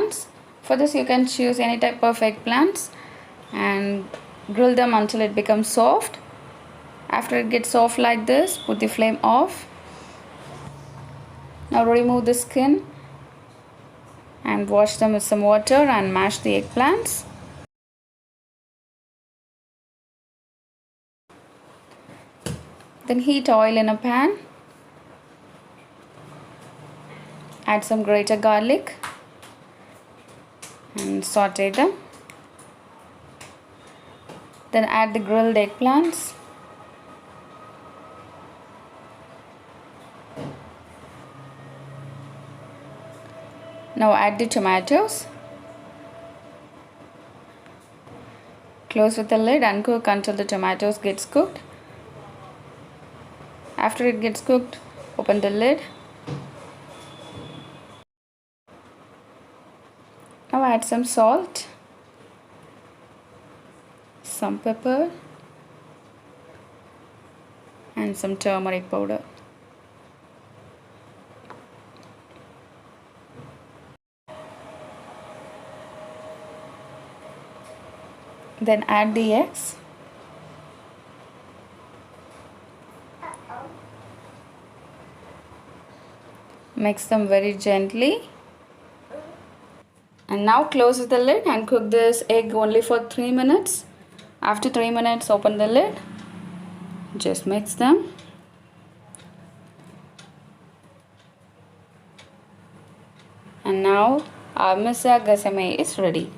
eggplants. For this you can choose any type of eggplants and grill them until it becomes soft. After it gets soft like this, put the flame off. Now remove the skin and wash them with some water and mash the eggplants. Then heat oil in a pan. Add some grated garlic and saute them. Then add the grilled eggplants. Now add the tomatoes. Close with the lid and cook until the tomatoes gets cooked. After it gets cooked, open the lid. Now add some salt, some pepper and some turmeric powder. Then add the eggs. Mix them very gently. And now close the lid and cook this egg only for 3 minutes. After 3 minutes, open the lid. Just mix them. And now our Mirza Ghassemi is ready.